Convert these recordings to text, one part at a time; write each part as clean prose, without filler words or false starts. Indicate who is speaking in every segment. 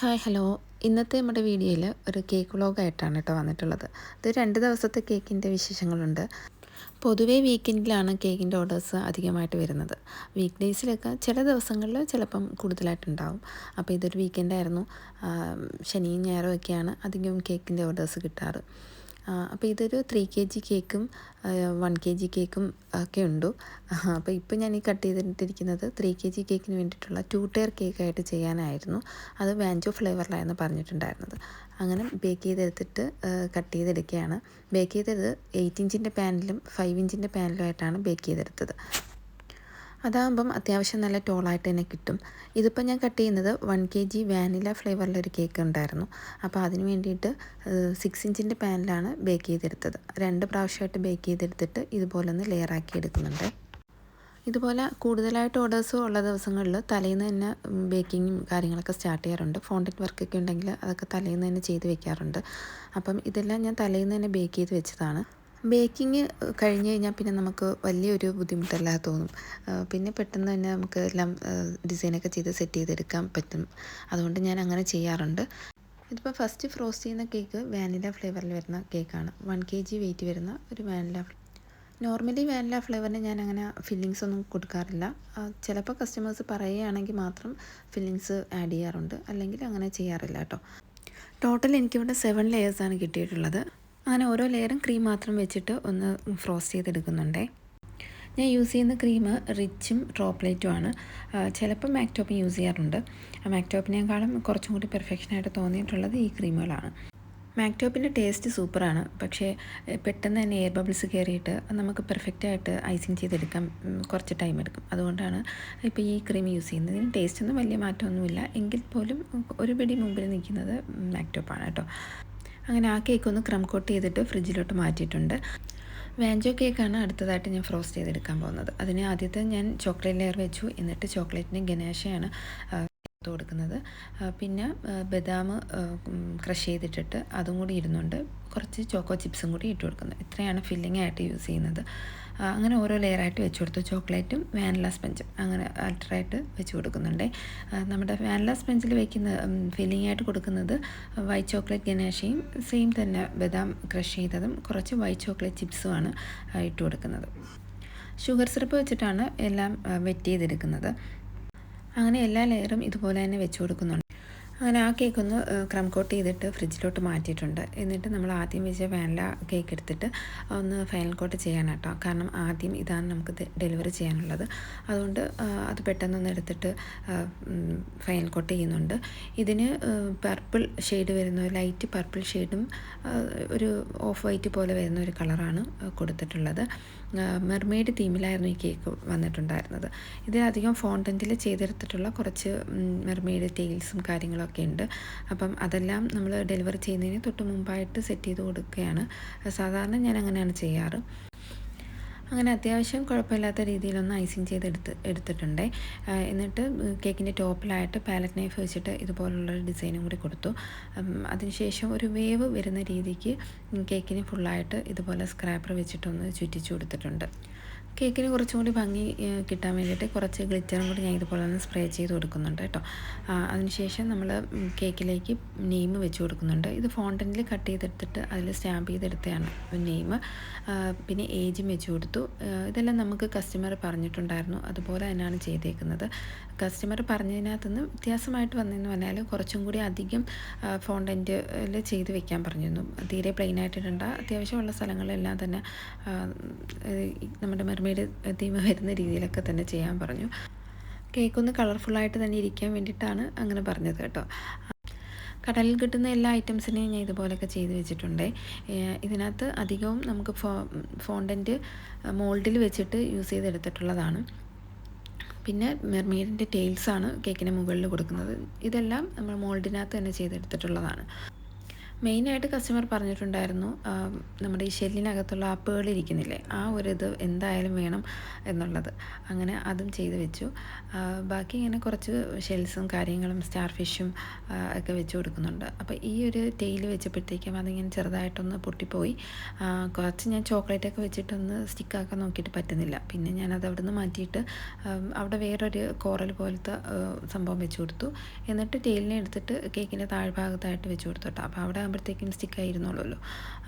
Speaker 1: Hi hello. ഇന്നത്തെ നമ്മുടെ വീഡിയോയിൽ ഒരു കേക്ക് വ്ളോഗായിട്ടാണ് കേട്ടോ വന്നിട്ടുള്ളത്. ഇത് 2 ദിവസത്തെ കേക്കിൻ്റെ വിശേഷങ്ങളുണ്ട്. പൊതുവേ വീക്കെൻഡിലാണ് കേക്കിൻ്റെ ഓർഡേഴ്സ് അധികമായിട്ട് വരുന്നത്. വീക്ക് ഡേയ്സിലൊക്കെ ചില ദിവസങ്ങളിൽ ചിലപ്പം കൂടുതലായിട്ടുണ്ടാവും. അപ്പോൾ ഇതൊരു വീക്കെൻഡായിരുന്നു. ശനിയും ഞായറും ഒക്കെയാണ് അധികവും കേക്കിൻ്റെ ഓർഡേഴ്സ് കിട്ടാറ്. അപ്പോൾ ഇതൊരു 3 kg കേക്കും 1 kg കേക്കും ഒക്കെ ഉണ്ട്. അപ്പോൾ ഇപ്പോൾ ഞാൻ ഈ കട്ട് ചെയ്തിട്ടിരിക്കുന്നത് 3 kg കേക്കിന് വേണ്ടിയിട്ടുള്ള 2 ടയർ കേക്കായിട്ട് ചെയ്യാനായിരുന്നു. അത് വാഞ്ചോ ഫ്ലേവറിലായിരുന്നു പറഞ്ഞിട്ടുണ്ടായിരുന്നത്. അങ്ങനെ ബേക്ക് ചെയ്തെടുത്തിട്ട് കട്ട് ചെയ്തെടുക്കുകയാണ്. ബേക്ക് ചെയ്തത് 8 ഇഞ്ചിൻ്റെ പാനിലും 5 ഇഞ്ചിൻ്റെ പാനിലുമായിട്ടാണ് ബേക്ക് ചെയ്തെടുത്തത്. അതാകുമ്പം അത്യാവശ്യം നല്ല ടോളായിട്ട് തന്നെ കിട്ടും. ഇതിപ്പോൾ ഞാൻ കട്ട് ചെയ്യുന്നത് 1 kg വാനില ഫ്ലേവറിലൊരു കേക്ക് ഉണ്ടായിരുന്നു. അപ്പോൾ അതിന് വേണ്ടിയിട്ട് 6 ഇഞ്ചിൻ്റെ പാനിലാണ് ബേക്ക് ചെയ്തെടുത്തത്. 2 പ്രാവശ്യമായിട്ട് ബേക്ക് ചെയ്തെടുത്തിട്ട് ഇതുപോലെ ഒന്ന് ലെയറാക്കി എടുക്കുന്നുണ്ട്. ഇതുപോലെ കൂടുതലായിട്ട് ഓർഡേഴ്സ് ഉള്ള ദിവസങ്ങളിൽ തലേന്ന് തന്നെ ബേക്കിങ്ങും കാര്യങ്ങളൊക്കെ സ്റ്റാർട്ട് ചെയ്യാറുണ്ട്. ഫോണ്ടൻറ്റ് വർക്കൊക്കെ ഉണ്ടെങ്കിൽ അതൊക്കെ തലേന്ന് തന്നെ ചെയ്ത് വെക്കാറുണ്ട്. അപ്പം ഇതെല്ലാം ഞാൻ തലേന്ന് തന്നെ ബേക്ക് ചെയ്ത് വെച്ചതാണ്. ബേക്കിങ് കഴിഞ്ഞ് കഴിഞ്ഞാൽ പിന്നെ നമുക്ക് വലിയൊരു ബുദ്ധിമുട്ടല്ലാതെ തോന്നും. പിന്നെ പെട്ടെന്ന് തന്നെ നമുക്ക് എല്ലാം ഡിസൈനൊക്കെ ചെയ്ത് സെറ്റ് ചെയ്തെടുക്കാൻ പറ്റും. അതുകൊണ്ട് ഞാൻ അങ്ങനെ ചെയ്യാറുണ്ട്. ഇതിപ്പോൾ ഫസ്റ്റ് ഫ്രോസ്റ്റ് ചെയ്യുന്ന കേക്ക് വാനില ഫ്ലേവറിൽ വരുന്ന കേക്കാണ്. 1 kg വെയിറ്റ് വരുന്ന ഒരു വാനില. നോർമലി വാനില ഫ്ലേവറിന് ഞാൻ അങ്ങനെ ഫില്ലിങ്സ് ഒന്നും കൊടുക്കാറില്ല. ചിലപ്പോൾ കസ്റ്റമേഴ്സ് പറയുകയാണെങ്കിൽ മാത്രം ഫില്ലിങ്സ് ആഡ് ചെയ്യാറുണ്ട്. അല്ലെങ്കിൽ അങ്ങനെ ചെയ്യാറില്ല കേട്ടോ. ടോട്ടൽ എനിക്കിവിടെ 7 ലെയേഴ്സാണ് കിട്ടിയിട്ടുള്ളത്. അങ്ങനെ ഓരോ ലെയറും ക്രീം മാത്രം വെച്ചിട്ട് ഒന്ന് ഫ്രോസ്റ്റ് ചെയ്തെടുക്കുന്നുണ്ടേ. ഞാൻ യൂസ് ചെയ്യുന്ന ക്രീം റിച്ചും ഡ്രോപ്പ്ലെറ്റുമാണ്. ചിലപ്പോൾ മാക്ടോപ്പ് യൂസ് ചെയ്യാറുണ്ട്. മാക്ടോപ്പിനേക്കാളും കുറച്ചും കൂടി പെർഫെക്ഷനായിട്ട് തോന്നിയിട്ടുള്ളത് ഈ ക്രീമുകളാണ്. മാക്ടോപ്പിൻ്റെ ടേസ്റ്റ് സൂപ്പറാണ്. പക്ഷേ പെട്ടെന്ന് തന്നെ എയർ ബബിൾസ് കയറിയിട്ട് നമുക്ക് പെർഫെക്റ്റായിട്ട് ഐസിങ് ചെയ്തെടുക്കാൻ കുറച്ച് ടൈം എടുക്കും. അതുകൊണ്ടാണ് ഇപ്പോൾ ഈ ക്രീം യൂസ് ചെയ്യുന്നത്. ഇതിന് ടേസ്റ്റൊന്നും വലിയ മാറ്റമൊന്നുമില്ല. എങ്കിൽ പോലും ഒരു പിടി മുമ്പിൽ നിൽക്കുന്നത് മാക്ടോപ്പാണ് കേട്ടോ. അങ്ങനെ ആ കേക്ക് ഒന്ന് ക്രം കോട്ട് ചെയ്തിട്ട് ഫ്രിഡ്ജിലോട്ട് മാറ്റിയിട്ടുണ്ട്. വാഞ്ചോ കേക്കാണ് അടുത്തതായിട്ട് ഞാൻ ഫ്രോസ്റ്റ് ചെയ്തെടുക്കാൻ പോകുന്നത്. അതിന് ആദ്യത്തെ ഞാൻ ചോക്ലേറ്റ് ലെയർ വെച്ചു. എന്നിട്ട് ചോക്ലേറ്റിന് ഗനാഷയാണ് കൊടുക്കുന്നത്. പിന്നെ ബദാം ക്രഷ് ചെയ്തിട്ടിട്ട് അതും കൂടി ഇടുന്നുണ്ട്. കുറച്ച് ചോക്കോ ചിപ്സും കൂടി ഇട്ട് കൊടുക്കുന്നത്. ഇത്രയാണ് ഫില്ലിംഗ് ആയിട്ട് യൂസ് ചെയ്യുന്നത്. അങ്ങനെ ഓരോ ലെയറായിട്ട് വെച്ച് കൊടുത്തു. ചോക്ലേറ്റും വാനില സ്പഞ്ചും അങ്ങനെ ആൾട്ടറായിട്ട് വെച്ച് കൊടുക്കുന്നുണ്ട്. നമ്മുടെ വാനില സ്പഞ്ചിൽ വയ്ക്കുന്ന ഫില്ലിംഗ് ആയിട്ട് കൊടുക്കുന്നത് വൈറ്റ് ചോക്ലേറ്റ് ഗനാഷയും സെയിം തന്നെ ബദാം ക്രഷ് ചെയ്തതും കുറച്ച് വൈറ്റ് ചോക്ലേറ്റ് ചിപ്സുമാണ് ഇട്ട് കൊടുക്കുന്നത്. ഷുഗർ സിറപ്പ് വെച്ചിട്ടാണ് എല്ലാം വെറ്റ് ചെയ്തെടുക്കുന്നത്. അങ്ങനെ എല്ലാ ലെയറും ഇതുപോലെ തന്നെ വെച്ച് കൊടുക്കുന്നുണ്ട്. അങ്ങനെ ആ കേക്കൊന്ന് ക്രം കോട്ട് ചെയ്തിട്ട് ഫ്രിഡ്ജിലോട്ട് മാറ്റിയിട്ടുണ്ട്. എന്നിട്ട് നമ്മൾ ആദ്യം വെച്ച വാനില കേക്ക് എടുത്തിട്ട് ഒന്ന് ഫൈനൽ കോട്ട് ചെയ്യാനാട്ടോ. കാരണം ആദ്യം ഇതാണ് നമുക്ക് ഡെലിവറി ചെയ്യാനുള്ളത്. അതുകൊണ്ട് അത് പെട്ടെന്നൊന്ന് എടുത്തിട്ട് ഫൈനൽ കോട്ട് ചെയ്യുന്നുണ്ട്. ഇതിന് പർപ്പിൾ ഷെയ്ഡ് വരുന്ന ലൈറ്റ് പർപ്പിൾ ഷെയ്ഡും ഒരു ഓഫ് വൈറ്റ് പോലെ വരുന്ന ഒരു കളറാണ് കൊടുത്തിട്ടുള്ളത്. മെർമെയ്ഡ് തീമിലായിരുന്നു ഈ കേക്ക് വന്നിട്ടുണ്ടായിരുന്നത്. ഇതിലധികം ഫോണ്ടൻറ്റിൽ ചെയ്തെടുത്തിട്ടുള്ള കുറച്ച് മെർമെയ്ഡ് ടെയിൽസും കാര്യങ്ങളൊക്കെ ഉണ്ട്. അപ്പം അതെല്ലാം നമ്മൾ ഡെലിവറി ചെയ്യുന്നതിന് തൊട്ട് മുമ്പായിട്ട് സെറ്റ് ചെയ്ത് കൊടുക്കുകയാണ്. സാധാരണ ഞാൻ അങ്ങനെയാണ് ചെയ്യാറ്. അങ്ങനെ അത്യാവശ്യം കുഴപ്പമില്ലാത്ത രീതിയിലൊന്ന് ഐസിങ് എടുത്തിട്ടുണ്ട്. എന്നിട്ട് കേക്കിൻ്റെ ടോപ്പിലായിട്ട് പാലറ്റ് നൈഫ് വെച്ചിട്ട് ഇതുപോലുള്ളൊരു ഡിസൈനും കൂടി കൊടുത്തു. അതിനുശേഷം ഒരു വേവ് വരുന്ന രീതിക്ക് കേക്കിന് ഫുള്ളായിട്ട് ഇതുപോലെ സ്ക്രാപ്പർ വെച്ചിട്ടൊന്ന് ചുറ്റിച്ചു കൊടുത്തിട്ടുണ്ട്. കേക്കിന് കുറച്ചും കൂടി ഭംഗി കിട്ടാൻ വേണ്ടിയിട്ട് കുറച്ച് ഗ്ലിറ്ററും കൂടി ഞാൻ ഇതുപോലെ ഒന്ന് സ്പ്രേ ചെയ്ത് കൊടുക്കുന്നുണ്ട് കേട്ടോ. അതിനുശേഷം നമ്മൾ കേക്കിലേക്ക് നെയിം വെച്ച് കൊടുക്കുന്നുണ്ട്. ഇത് ഫോണ്ടൻറ്റിൽ കട്ട് ചെയ്തെടുത്തിട്ട് അതിൽ സ്റ്റാമ്പ് ചെയ്തെടുത്തതാണ് നെയിം. പിന്നെ ഏജും വെച്ച് കൊടുത്തു. ഇതെല്ലാം നമുക്ക് കസ്റ്റമർ പറഞ്ഞിട്ടുണ്ടായിരുന്നു. അതുപോലെ തന്നെയാണ് ചെയ്തേക്കുന്നത്. കസ്റ്റമർ പറഞ്ഞതിനകത്തുനിന്ന് വ്യത്യാസമായിട്ട് വന്നതെന്ന് പറഞ്ഞാൽ കുറച്ചും കൂടി അധികം ഫോണ്ടൻറ്റിൽ ചെയ്ത് വെക്കാൻ പറഞ്ഞിരുന്നു. തീരെ പ്ലെയിനായിട്ട് ഇടണ്ട, അത്യാവശ്യമുള്ള സ്ഥലങ്ങളിലെല്ലാം തന്നെ നമ്മുടെ മെർമെയ്ഡ് തീം വരുന്ന രീതിയിലൊക്കെ തന്നെ ചെയ്യാൻ പറഞ്ഞു. കേക്കൊന്ന് കളർഫുള്ളായിട്ട് തന്നെ ഇരിക്കാൻ വേണ്ടിയിട്ടാണ് അങ്ങനെ പറഞ്ഞത് കേട്ടോ. കടലിൽ കിട്ടുന്ന എല്ലാ ഐറ്റംസിനെയും ഞാൻ ഇതുപോലെയൊക്കെ ചെയ്ത് വെച്ചിട്ടുണ്ട്. ഇതിനകത്ത് അധികവും നമുക്ക് ഫോണ്ടൻറ്റ് മോൾഡിൽ വെച്ചിട്ട് യൂസ് ചെയ്തെടുത്തിട്ടുള്ളതാണ്. പിന്നെ മെർമെയ്ഡിൻ്റെ ടെയിൽസാണ് കേക്കിന് മുകളിൽ കൊടുക്കുന്നത്. ഇതെല്ലാം നമ്മൾ മോൾഡിനകത്ത് തന്നെ ചെയ്തെടുത്തിട്ടുള്ളതാണ്. മെയിനായിട്ട് കസ്റ്റമർ പറഞ്ഞിട്ടുണ്ടായിരുന്നു നമ്മുടെ ഈ ഷെല്ലിനകത്തുള്ള ആ പേളിരിക്കുന്നില്ലേ, ആ ഒരിത് എന്തായാലും വേണം എന്നുള്ളത്. അങ്ങനെ അതും ചെയ്ത് വെച്ചു. ബാക്കി ഇങ്ങനെ കുറച്ച് ഷെൽസും കാര്യങ്ങളും സ്റ്റാർ ഫിഷും ഒക്കെ വെച്ച് കൊടുക്കുന്നുണ്ട്. അപ്പോൾ ഈ ഒരു ടെയിൽ വെച്ചപ്പോഴത്തേക്കും അതിങ്ങനെ ചെറുതായിട്ടൊന്ന് പൊട്ടിപ്പോയി. കുറച്ച് ഞാൻ ചോക്ലേറ്റൊക്കെ വെച്ചിട്ടൊന്ന് സ്റ്റിക്കാക്കാൻ നോക്കിയിട്ട് പറ്റുന്നില്ല. പിന്നെ ഞാനത് അവിടെ നിന്ന് മാറ്റിയിട്ട് അവിടെ വേറൊരു കോറൽ പോലത്തെ സംഭവം വെച്ച് കൊടുത്തു. എന്നിട്ട് ടെയിലിനെ എടുത്തിട്ട് കേക്കിൻ്റെ താഴ്ഭാഗത്തായിട്ട് വെച്ച് കൊടുത്തു കേട്ടോ. അപ്പോൾ അവിടെ ആകുമ്പോഴത്തേക്കും സ്റ്റിക്കായിരുന്നുള്ളൂ.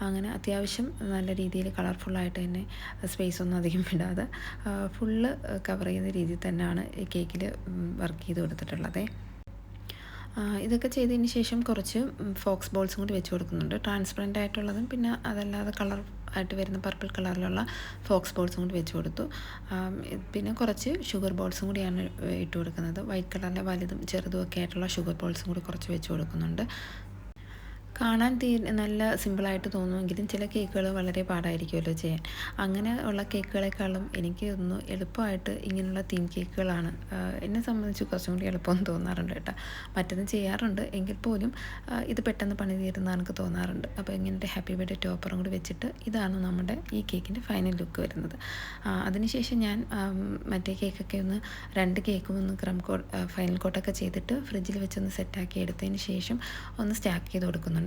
Speaker 1: അങ്ങനെ അത്യാവശ്യം നല്ല രീതിയിൽ കളർഫുള്ളായിട്ട് തന്നെ സ്പേസ് ഒന്നും അധികം വിടാതെ ഫുള്ള് കവർ ചെയ്യുന്ന രീതിയിൽ തന്നെയാണ് ഈ കേക്കിൽ വർക്ക് ചെയ്ത് കൊടുത്തിട്ടുള്ളത്. ഇതൊക്കെ ചെയ്തതിന് ശേഷം കുറച്ച് ഫോക്സ് ബോൾസും കൂടി വെച്ച് കൊടുക്കുന്നുണ്ട്. ട്രാൻസ്പെറൻ്റ് ആയിട്ടുള്ളതും പിന്നെ അതല്ലാതെ കളർ ആയിട്ട് വരുന്ന പർപ്പിൾ കളറിലുള്ള ഫോക്സ് ബോൾസും കൂടി വെച്ച് കൊടുത്തു. പിന്നെ കുറച്ച് ഷുഗർ ബോൾസും കൂടിയാണ് ഇട്ട് കൊടുക്കുന്നത്. വൈറ്റ് കളറിലെ വലുതും ചെറുതും ഒക്കെ ആയിട്ടുള്ള ഷുഗർ ബോൾസും കൂടി കുറച്ച് വെച്ച് കൊടുക്കുന്നുണ്ട്. കാണാൻ നല്ല സിമ്പിളായിട്ട് തോന്നുമെങ്കിലും ചില കേക്കുകൾ വളരെ പാടായിരിക്കുമല്ലോ ചെയ്യാൻ. അങ്ങനെ ഉള്ള കേക്കുകളെക്കാളും എനിക്ക് ഒന്ന് എളുപ്പമായിട്ട് ഇങ്ങനെയുള്ള തീം കേക്കുകളാണ് എന്നെ സംബന്ധിച്ച് കുറച്ചും കൂടി എളുപ്പമെന്ന് തോന്നാറുണ്ട് കേട്ടോ. മറ്റതും ചെയ്യാറുണ്ട് എങ്കിൽ പോലും ഇത് പെട്ടെന്ന് പണി തീരുന്ന എനിക്ക് തോന്നാറുണ്ട്. അപ്പോൾ ഇങ്ങനത്തെ ഹാപ്പി ബർത്ത്ഡേ ടോപ്പറും കൂടി വെച്ചിട്ട് ഇതാണ് നമ്മുടെ ഈ കേക്കിൻ്റെ ഫൈനൽ ലുക്ക് വരുന്നത്. അതിനുശേഷം ഞാൻ മറ്റേ കേക്കൊക്കെ ഒന്ന് 2 കേക്കും ഒന്ന് ഫൈനൽ കോട്ടൊക്കെ ചെയ്തിട്ട് ഫ്രിഡ്ജിൽ വെച്ചൊന്ന് സെറ്റാക്കി എടുത്തതിന് ശേഷം ഒന്ന് സ്റ്റാക്ക് ചെയ്ത് കൊടുക്കുന്നുണ്ട്.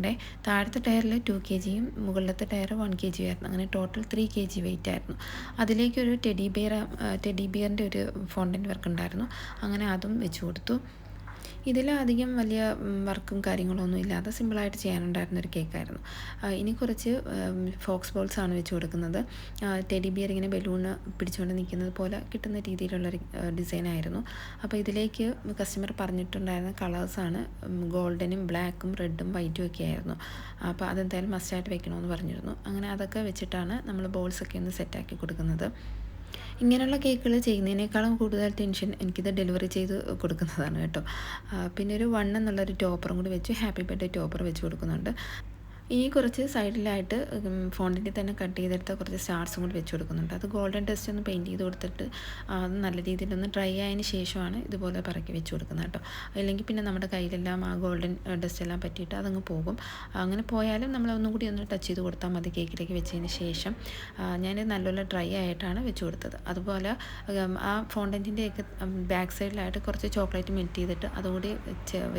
Speaker 1: താഴത്തെ ടയറിൽ 2 kg മുകളിലത്തെ ടയർ 1 kg ആയിരുന്നു. അങ്ങനെ ടോട്ടൽ 3 kg വെയിറ്റ് ആയിരുന്നു. അതിലേക്കൊരു ടെഡി ബിയറിൻ്റെ ഒരു ഫോണ്ടൻറ്റ് വർക്ക് ഉണ്ടായിരുന്നു. അങ്ങനെ അതും വെച്ച് കൊടുത്തു. ഇതിൽ അധികം വലിയ വർക്കും കാര്യങ്ങളൊന്നും ഇല്ലാതെ സിമ്പിളായിട്ട് ചെയ്യാനുണ്ടായിരുന്നൊരു കേക്കായിരുന്നു. ഇനി കുറച്ച് ഫോക്സ് ബോൾസാണ് വെച്ച് കൊടുക്കുന്നത്. ടെഡി ബിയർ ഇങ്ങനെ ബലൂണ് പിടിച്ചുകൊണ്ട് നിൽക്കുന്നത് പോലെ കിട്ടുന്ന രീതിയിലുള്ളൊരു ഡിസൈനായിരുന്നു. അപ്പോൾ ഇതിലേക്ക് കസ്റ്റമർ പറഞ്ഞിട്ടുണ്ടായിരുന്ന കളേഴ്സാണ് ഗോൾഡനും ബ്ലാക്കും റെഡും വൈറ്റും ഒക്കെ ആയിരുന്നു. അപ്പോൾ അതെന്തായാലും മസ്റ്റായിട്ട് വെക്കണമെന്ന് പറഞ്ഞിരുന്നു. അങ്ങനെ അതൊക്കെ വെച്ചിട്ടാണ് നമ്മൾ ബോൾസൊക്കെ ഒന്ന് സെറ്റാക്കി കൊടുക്കുന്നത്. ഇങ്ങനെയുള്ള കേക്കുകൾ ചെയ്യുന്നതിനേക്കാളും കൂടുതൽ ടെൻഷൻ എനിക്കിത് ഡെലിവറി ചെയ്ത് കൊടുക്കുന്നതാണ് കേട്ടോ. പിന്നെ ഒരു 1 എന്നുള്ളൊരു ടോപ്പറും കൂടി വെച്ച് ഹാപ്പി ബർത്ത്ഡേ ടോപ്പർ വെച്ച് കൊടുക്കുന്നുണ്ട്. ഇനി കുറച്ച് സൈഡിലായിട്ട് ഫോണ്ടിൻ്റെ തന്നെ കട്ട് ചെയ്തെടുത്ത കുറച്ച് സ്റ്റാർസും കൂടി വെച്ച് കൊടുക്കുന്നുണ്ട്. അത് ഗോൾഡൻ ടെസ്റ്റ് ഒന്ന് പെയിൻറ്റ് ചെയ്ത് കൊടുത്തിട്ട് അത് നല്ല രീതിയിലൊന്ന് ഡ്രൈ ആയതിന് ശേഷമാണ് ഇതുപോലെ പറക്കി വെച്ച് കൊടുക്കുന്നത് കേട്ടോ. അല്ലെങ്കിൽ പിന്നെ നമ്മുടെ കയ്യിലെല്ലാം ആ ഗോൾഡൻ ഡസ്റ്റ് എല്ലാം പറ്റിയിട്ട് അതങ്ങ് പോകും. അങ്ങനെ പോയാലും നമ്മളൊന്നും കൂടി ഒന്ന് ടച്ച് ചെയ്ത് കൊടുത്താൽ മതി കേക്കിലേക്ക് വെച്ചതിന് ശേഷം. ഞാൻ നല്ലപോലെ ഡ്രൈ ആയിട്ടാണ് വെച്ച് കൊടുത്തത്. അതുപോലെ ആ ഫോണ്ടൻറ്റിൻ്റെയൊക്കെ ബാക്ക് സൈഡിലായിട്ട് കുറച്ച് ചോക്ലേറ്റ് മെൽറ്റ് ചെയ്തിട്ട് അതുകൂടി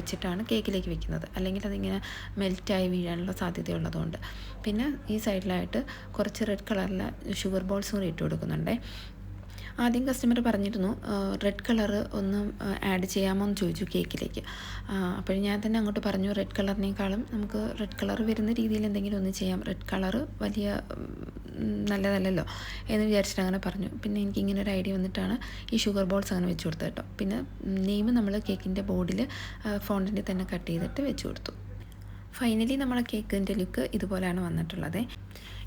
Speaker 1: വെച്ചിട്ടാണ് കേക്കിലേക്ക് വെക്കുന്നത്. അല്ലെങ്കിൽ അതിങ്ങനെ മെൽറ്റായി വീഴാനുള്ള സാധ്യതയുള്ളതുകൊണ്ട്. പിന്നെ ഈ സൈഡിലായിട്ട് കുറച്ച് റെഡ് കളറിലെ ഷുഗർ ബോൾസും കൂടി ഇട്ട് കൊടുക്കുന്നുണ്ട്. ആദ്യം കസ്റ്റമർ പറഞ്ഞിരുന്നു റെഡ് കളറ് ഒന്ന് ആഡ് ചെയ്യാമോ എന്ന് ചോദിച്ചു കേക്കിലേക്ക്. അപ്പോൾ ഞാൻ തന്നെ അങ്ങോട്ട് പറഞ്ഞു റെഡ് കളറിനേക്കാളും നമുക്ക് റെഡ് കളർ വരുന്ന രീതിയിൽ എന്തെങ്കിലും ഒന്ന് ചെയ്യാം, റെഡ് കളറ് വലിയ നല്ലതല്ലല്ലോ എന്ന് വിചാരിച്ചിട്ട് അങ്ങനെ പറഞ്ഞു. പിന്നെ എനിക്കിങ്ങനെ ഒരു ഐഡിയ വന്നിട്ടാണ് ഈ ഷുഗർ ബോൾസ് അങ്ങനെ വെച്ച് കൊടുത്തത് കേട്ടോ. പിന്നെ നെയിം നമ്മൾ കേക്കിൻ്റെ ബോർഡിൽ ഫോണ്ടിൻ്റെ തന്നെ കട്ട് ചെയ്തിട്ട് വെച്ച് കൊടുത്തു. ഫൈനലി നമ്മളെ കേക്കിൻ്റെ ലുക്ക് ഇതുപോലെയാണ് വന്നിട്ടുള്ളത്.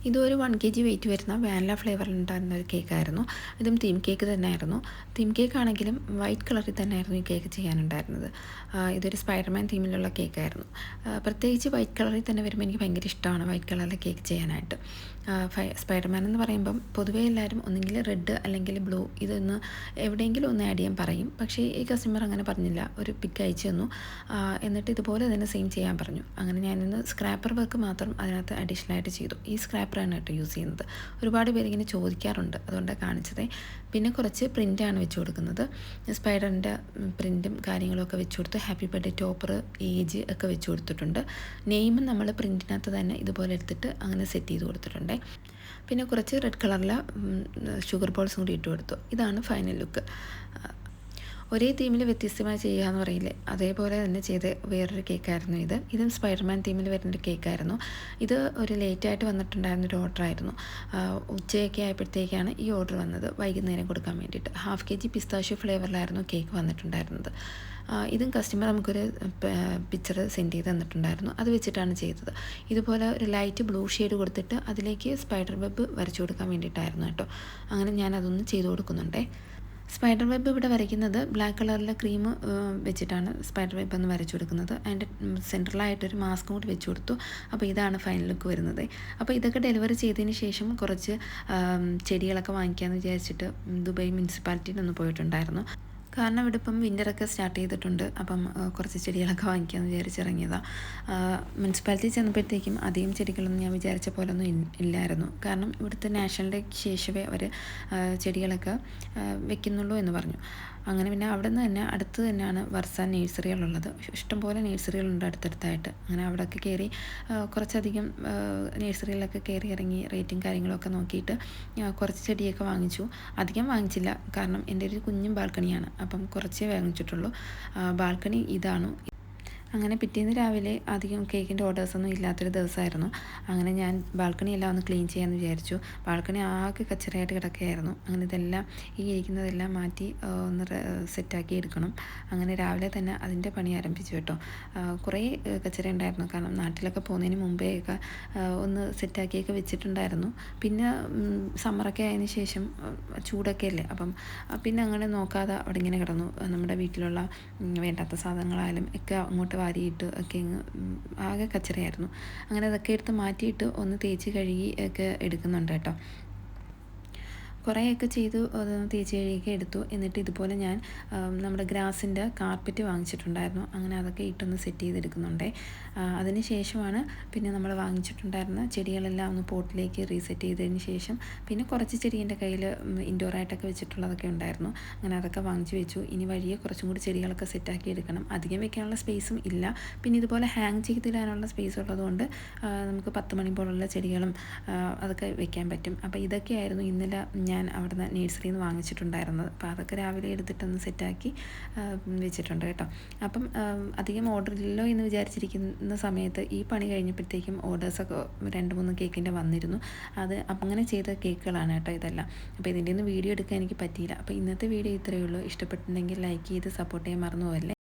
Speaker 1: ഇതൊരു 1 kg വെയിറ്റ് വരുന്ന വാനില ഫ്ലേവറിലുണ്ടായിരുന്ന ഒരു കേക്കായിരുന്നു. ഇതും തീം കേക്ക് തന്നെയായിരുന്നു. തീം കേക്ക് ആണെങ്കിലും വൈറ്റ് കളറിൽ തന്നെയായിരുന്നു ഈ കേക്ക് ചെയ്യാനുണ്ടായിരുന്നത്. ഇതൊരു സ്പൈഡർമാൻ തീമിലുള്ള കേക്കായിരുന്നു. പ്രത്യേകിച്ച് വൈറ്റ് കളറിൽ തന്നെ വരുമ്പോൾ എനിക്ക് ഭയങ്കര ഇഷ്ടമാണ് വൈറ്റ് കളറിലെ കേക്ക് ചെയ്യാനായിട്ട്. സ്പൈഡർമാൻ എന്ന് പറയുമ്പം പൊതുവേ എല്ലാവരും ഒന്നെങ്കിൽ റെഡ് അല്ലെങ്കിൽ ബ്ലൂ ഇതൊന്ന് എവിടെയെങ്കിലും ഒന്ന് ആഡ് ചെയ്യാൻ പറയും. പക്ഷേ ഈ കസ്റ്റമർ അങ്ങനെ പറഞ്ഞില്ല. ഒരു പിക്ക് അയച്ചു തന്നു. എന്നിട്ട് ഇതുപോലെ തന്നെ സെയിം ചെയ്യാൻ പറഞ്ഞു. അങ്ങനെ ഞാനിന്ന് സ്ക്രാപ്പർ വർക്ക് മാത്രം അതിനകത്ത് അഡീഷണലായിട്ട് ചെയ്തു. ഈ സ്ക്രാപ്പറാണ് കേട്ടോ യൂസ് ചെയ്യുന്നത്. ഒരുപാട് പേര് ഇങ്ങനെ ചോദിക്കാറുണ്ട്, അതുകൊണ്ടാണ് കാണിച്ചത്. പിന്നെ കുറച്ച് പ്രിൻ്റാണ് വെച്ച് കൊടുക്കുന്നത്. സ്പൈഡറിൻ്റെ പ്രിൻറ്റും കാര്യങ്ങളൊക്കെ വെച്ച് കൊടുത്ത് ഹാപ്പി ബർത്ത്ഡേ ടോപ്പർ ഏജ് ഒക്കെ വെച്ച് കൊടുത്തിട്ടുണ്ട്. നെയിമും നമ്മൾ പ്രിൻറ്റിനകത്ത് തന്നെ ഇതുപോലെ എടുത്തിട്ട് അങ്ങനെ സെറ്റ് ചെയ്ത് കൊടുത്തിട്ടുണ്ട്. പിന്നെ കുറച്ച് റെഡ് കളറിലെ ഷുഗർ ബോൾസും കൂടി ഇട്ട് കൊടുത്തു. ഇതാണ് ഫൈനൽ ലുക്ക്. ഒരേ തീമിൽ വ്യത്യസ്തമായി ചെയ്യുക എന്ന് പറയില്ലേ, അതേപോലെ തന്നെ ചെയ്ത് വേറൊരു കേക്കായിരുന്നു ഇത്. ഇതും സ്പൈഡർമാൻ തീമിൽ വരുന്നൊരു കേക്കായിരുന്നു. ഇത് ഒരു ലേറ്റായിട്ട് വന്നിട്ടുണ്ടായിരുന്നൊരു ഓർഡറായിരുന്നു. ഉച്ചയൊക്കെ ആയപ്പോഴത്തേക്കാണ് ഈ ഓർഡർ വന്നത്, വൈകുന്നേരം കൊടുക്കാൻ വേണ്ടിയിട്ട്. 1/2 kg പിസ്താഷ്യോ ഫ്ലേവറിലായിരുന്നു കേക്ക് വന്നിട്ടുണ്ടായിരുന്നത്. ഇതും കസ്റ്റമർ നമുക്കൊരു പിക്ചർ സെൻഡ് ചെയ്ത് തന്നിട്ടുണ്ടായിരുന്നു. അത് വെച്ചിട്ടാണ് ചെയ്തത്. ഇതുപോലെ ഒരു ലൈറ്റ് ബ്ലൂ ഷെയ്ഡ് കൊടുത്തിട്ട് അതിലേക്ക് സ്പൈഡർ വെബ് വരച്ചു കൊടുക്കാൻ വേണ്ടിയിട്ടായിരുന്നു കേട്ടോ. അങ്ങനെ ഞാൻ അതൊന്ന് ചെയ്ത് കൊടുക്കുന്നുണ്ടേ. സ്പൈഡർ വെബ് ഇവിടെ വരയ്ക്കുന്നത് ബ്ലാക്ക് കളറിലെ ക്രീം വെച്ചിട്ടാണ് സ്പൈഡർ വെബ് എന്ന് വരച്ചു കൊടുക്കുന്നത്. അതിൻ്റെ സെൻട്രലായിട്ടൊരു മാസ്കും കൂടി വെച്ച് കൊടുത്തു. അപ്പോൾ ഇതാണ് ഫൈനൽ ലുക്ക് വരുന്നത്. അപ്പോൾ ഇതൊക്കെ ഡെലിവറി ചെയ്തതിന് ശേഷം കുറച്ച് ചെടികളൊക്കെ വാങ്ങിക്കാമെന്ന് വിചാരിച്ചിട്ട് ദുബായ് മുനിസിപ്പാലിറ്റിയിൽ ഒന്ന് പോയിട്ടുണ്ടായിരുന്നു. കാരണം ഇവിടെ ഇപ്പം വിൻ്ററൊക്കെ സ്റ്റാർട്ട് ചെയ്തിട്ടുണ്ട്. അപ്പം കുറച്ച് ചെടികളൊക്കെ വാങ്ങിക്കാമെന്ന് വിചാരിച്ചിറങ്ങിയതാണ്. മുനിസിപ്പാലിറ്റി ചെന്നപ്പോഴത്തേക്കും അധികം ചെടികളൊന്നും ഞാൻ വിചാരിച്ച പോലൊന്നും ഇല്ലായിരുന്നു. കാരണം ഇവിടുത്തെ നാഷണൽ ഡേക്ക് ശേഷമേ അവർ ചെടികളൊക്കെ വെക്കുന്നുള്ളൂ എന്ന് പറഞ്ഞു. അങ്ങനെ പിന്നെ അവിടെ നിന്ന് തന്നെ അടുത്ത് തന്നെയാണ് വർഷ നേഴ്സറികളുള്ളത്. ഇഷ്ടംപോലെ നേഴ്സറികളുണ്ട് അടുത്തടുത്തായിട്ട്. അങ്ങനെ അവിടെയൊക്കെ കയറി കുറച്ചധികം നേഴ്സറികളിലൊക്കെ കയറി ഇറങ്ങി റേറ്റും കാര്യങ്ങളൊക്കെ നോക്കിയിട്ട് കുറച്ച് ചെടിയൊക്കെ വാങ്ങിച്ചു. അധികം വാങ്ങിച്ചില്ല, കാരണം എൻ്റെ ഒരു കുഞ്ഞും ബാൽക്കണിയാണ്. അപ്പം കുറച്ചേ വാങ്ങിച്ചിട്ടുള്ളൂ. ബാൽക്കണി ഇതാണ്. അങ്ങനെ പിറ്റേന്ന് രാവിലെ അധികം കേക്കിൻ്റെ ഓർഡേഴ്സൊന്നും ഇല്ലാത്തൊരു ദിവസമായിരുന്നു. അങ്ങനെ ഞാൻ ബാൽക്കണി എല്ലാം ഒന്ന് ക്ലീൻ ചെയ്യാമെന്ന് വിചാരിച്ചു. ബാൽക്കണി ആകെ കച്ചറയായിട്ട് കിടക്കുകയായിരുന്നു. അങ്ങനെ ഇതെല്ലാം ഈ ഇരിക്കുന്നതെല്ലാം മാറ്റി ഒന്ന് സെറ്റാക്കി എടുക്കണം. അങ്ങനെ രാവിലെ തന്നെ അതിൻ്റെ പണി ആരംഭിച്ചു കേട്ടോ. കുറേ കച്ചറ ഉണ്ടായിരുന്നു, കാരണം നാട്ടിലൊക്കെ പോകുന്നതിന് മുമ്പേയൊക്കെ ഒന്ന് സെറ്റാക്കിയൊക്കെ വെച്ചിട്ടുണ്ടായിരുന്നു. പിന്നെ സമ്മറൊക്കെ ആയതിനു ശേഷം ചൂടൊക്കെ അല്ലേ, അപ്പം പിന്നെ അങ്ങനെ നോക്കാതെ അവിടെ ഇങ്ങനെ കിടന്നു. നമ്മുടെ വീട്ടിലുള്ള വേണ്ടാത്ത സാധനങ്ങളായാലും ഒക്കെ അങ്ങോട്ട് വാരിയിട്ട് ഒക്കെ ആകെ കച്ചറയായിരുന്നു. അങ്ങനെ അതൊക്കെ എടുത്ത് മാറ്റിയിട്ട് ഒന്ന് തേച്ച് കഴുകി ഒക്കെ എടുക്കുന്നുണ്ട് കേട്ടോ. കുറേയൊക്കെ ചെയ്തു, അത് തേച്ച് കഴുകിയൊക്കെ എടുത്തു. എന്നിട്ട് ഇതുപോലെ ഞാൻ നമ്മുടെ ഗ്രാസിൻ്റെ കാർപ്പറ്റ് വാങ്ങിച്ചിട്ടുണ്ടായിരുന്നു. അങ്ങനെ അതൊക്കെ ഇട്ടൊന്ന് സെറ്റ് ചെയ്തെടുക്കുന്നുണ്ടേ. അതിന് ശേഷമാണ് പിന്നെ നമ്മൾ വാങ്ങിച്ചിട്ടുണ്ടായിരുന്ന ചെടികളെല്ലാം ഒന്ന് പോട്ടിലേക്ക് റീസെറ്റ് ചെയ്തതിന് ശേഷം പിന്നെ കുറച്ച് ചെടി എൻ്റെ കയ്യിൽ ഇൻഡോറായിട്ടൊക്കെ വെച്ചിട്ടുള്ളതൊക്കെ ഉണ്ടായിരുന്നു. അങ്ങനെ അതൊക്കെ വാങ്ങിച്ച് വെച്ചു. ഇനി വഴിയെ കുറച്ചും കൂടി ചെടികളൊക്കെ സെറ്റാക്കി എടുക്കണം. അധികം വെക്കാനുള്ള സ്പേസും ഇല്ല. പിന്നെ ഇതുപോലെ ഹാങ് ചെയ്തിടാനുള്ള സ്പേസ് ഉള്ളതുകൊണ്ട് നമുക്ക് 10 മണി പോലുള്ള ചെടികളും അതൊക്കെ വെക്കാൻ പറ്റും. അപ്പോൾ ഇതൊക്കെയായിരുന്നു ഇന്നലെ ഞാൻ അവിടുന്ന് നേഴ്സറിയിൽ നിന്ന് വാങ്ങിച്ചിട്ടുണ്ടായിരുന്നത്. അപ്പോൾ അതൊക്കെ രാവിലെ എടുത്തിട്ടൊന്ന് സെറ്റാക്കി വെച്ചിട്ടുണ്ട് കേട്ടോ. അപ്പം അധികം ഓർഡർ ഇല്ലല്ലോ എന്ന് വിചാരിച്ചിരിക്കുന്ന സമയത്ത് ഈ പണി കഴിഞ്ഞപ്പോഴത്തേക്കും ഓർഡേഴ്സൊക്കെ 2-3 കേക്കിൻ്റെ വന്നിരുന്നു. അത് അങ്ങനെ ചെയ്ത കേക്കുകളാണ് കേട്ടോ ഇതെല്ലാം. അപ്പോൾ ഇതിൻ്റെ ഒന്നും വീഡിയോ എടുക്കാൻ എനിക്ക് പറ്റിയില്ല. അപ്പോൾ ഇന്നത്തെ വീഡിയോ ഇത്രയേ ഉള്ളൂ. ഇഷ്ടപ്പെട്ടിട്ടുണ്ടെങ്കിൽ ലൈക്ക് ചെയ്ത് സപ്പോർട്ട് ചെയ്യാൻ മറന്നു പോകല്ലേ.